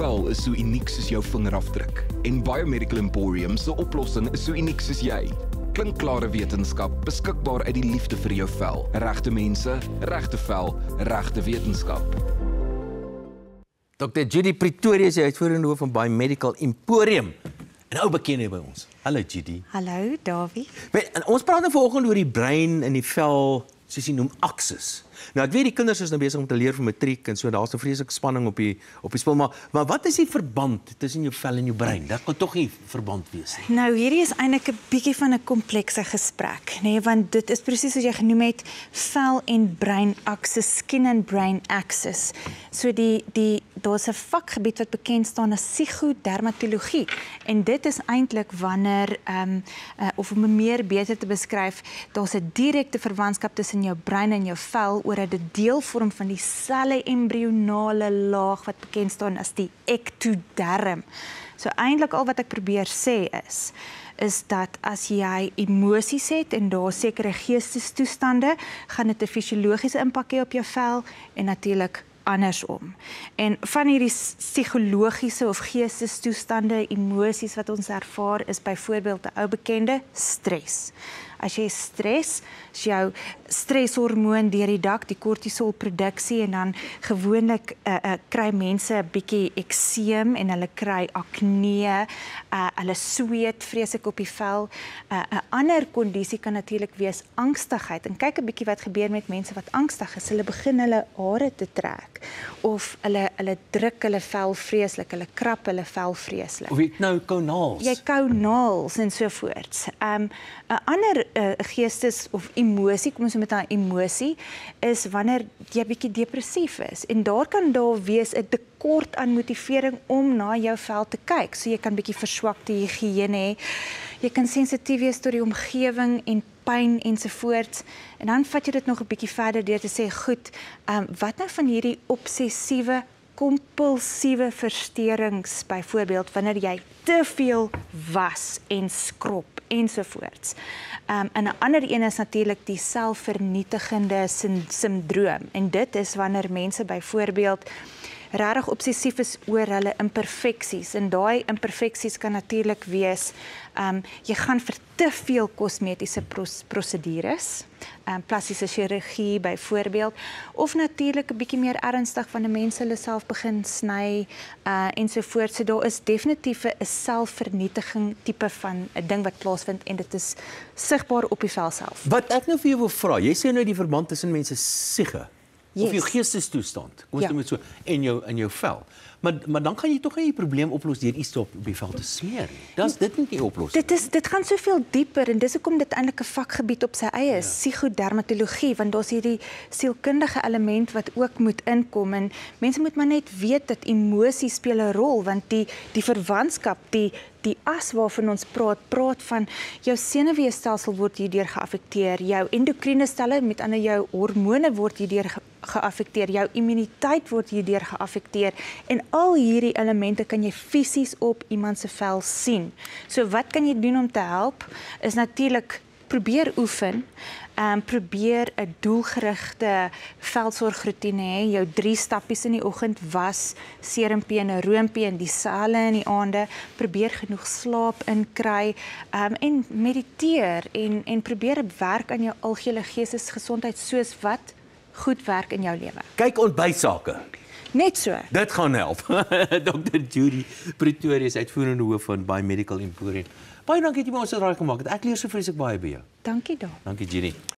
vel is so uniek soos jou vingerafdruk. En Biomedical Emporium se oplossing is so uniek soos jy. Klinkklare wetenskap, beskikbaar uit die liefde vir jou vel. Regte mense, regte vel, regte wetenskap. Dr. Judy Pretorius is die uitvoerende hoof van Biomedical Emporium. 'n Ou bekende by ons. Hallo Judy. Hallo Davie. Ons praat nou vanoggend oor die brein en die vel, soos jy noem, aksis. Nou ek weet die kinders is nou besig om te leer vir matriek en so, daar's 'n vreeslike spanning op die spil, maar wat is die verband tussen jou vel en jou brein? Dat kan tog nie verband wees nie. Nou hierdie is eintlik 'n bietjie van 'n komplekse gesprek, nee, want dit is presies soos jy genoem het, vel en brein aksis, skin and brain axis. So daar's 'n vakgebied wat bekend staan as psigodermatologie en dit is eintlik wanneer of om meer beter te beskryf, daar's 'n direkte verwantskap tussen jou brein en jou vel oor dit deel vorm van dieselfde embrionale laag wat bekend staan as die ektoderm. So eintlik al wat ek probeer sê is dat as jy emosies het en daar sekere geestestoestande, gaan dit 'n fisiologiese impak hê op jou vel en natuurlik andersom. En van hierdie psigologiese of geestestoestande, emosies wat ons ervaar, is byvoorbeeld 'n ou bekende stres. As jy stres, is jou streshormoon deur die dak, die kortisolproduksie, en dan gewoonlik kry mense 'n bietjie ekseem en hulle kry akne, hulle sweet vreeslik op die vel. 'n Ander kondisie kan natuurlik wees angstigheid. En kyk 'n bietjie wat gebeur met mense wat angstig is. Hulle begin hulle hare te trek of hulle druk hulle vel vreeslik, hulle krap hulle vel vreeslik. Of jy nou kou naels. Jy kou naels en so voort. 'n Ander geestes of emosie, kom ons met 'n emosie, is wanneer jy bietjie depressief is. En daar kan wees 'n tekort aan motivering om na jou vel te kyk. So jy kan bietjie verswakte higiëne hê. Jy kan sensitief wees tot die omgewing en pyn ensovoorts. En dan vat jy dit nog 'n bietjie verder deur te sê, goed, wat nou van hierdie obsessiewe kompulsiewe versteurings, byvoorbeeld wanneer jy te veel was en skrob ensovoorts. En 'n ander een is natuurlik die selfvernietigende syndroom. En dit is wanneer mense byvoorbeeld regtig obsessief is oor hulle imperfeksies. En daai imperfeksies kan natuurlik wees, jy gaan vir te veel kosmetiese prosedures, plastiese chirurgie byvoorbeeld, of natuurlik 'n bietjie meer ernstig wanneer mense hulle self begin sny ensovoorts. So daar is definitief 'n selfvernietiging tipe van 'n ding wat plaasvind en dit is sigbaar op die vel self. Wat ek nou vir jou wil vra, jy sê nou die verband tussen mense siege, Yes. of jou geestestoestand, kom ons noem dit so, en jou vel. Maar dan kan jy tog nie die probleem oplos deur iets op die vel te smeer nie. Dit nie die oplossing. Dit gaan soveel dieper en dis hoekom dit eintlik 'n vakgebied op sy eie is, psigodermatologie, want daar's hierdie sielkundige element wat ook moet inkom en mense moet maar net weet dat emosie speel 'n rol, want die verwantskap, die as waarvan ons praat van jou senuweestelsel word hierdeur geaffekteer, jou endokriene stelle, met ander jou hormone word hierdeur geaffekteer, jou immuniteit word hierdeur geaffekteer en al hierdie elemente kan jy fisies op iemand se vel sien. So wat kan jy doen om te help? Is natuurlik probeer oefen, probeer 'n doelgerigte veldsorgroetine hê, jou 3 stappies in die oggend, was, serumpie en 'n roompie en dieselfde in die aande, probeer genoeg slaap inkry, en mediteer en probeer werk aan jou algehele geestesgesondheid soos wat goed werk in jou lewe. Kyk ontbytsake. Net so. Dit gaan help. Dr. Judy Pretorius, uitvoerende hoof van Biomedical Emporium. Baie dankie dat jy my ons raai gemaak het. Ek leer so vreeslik baie by jou. Dankie daar. Dankie Judy.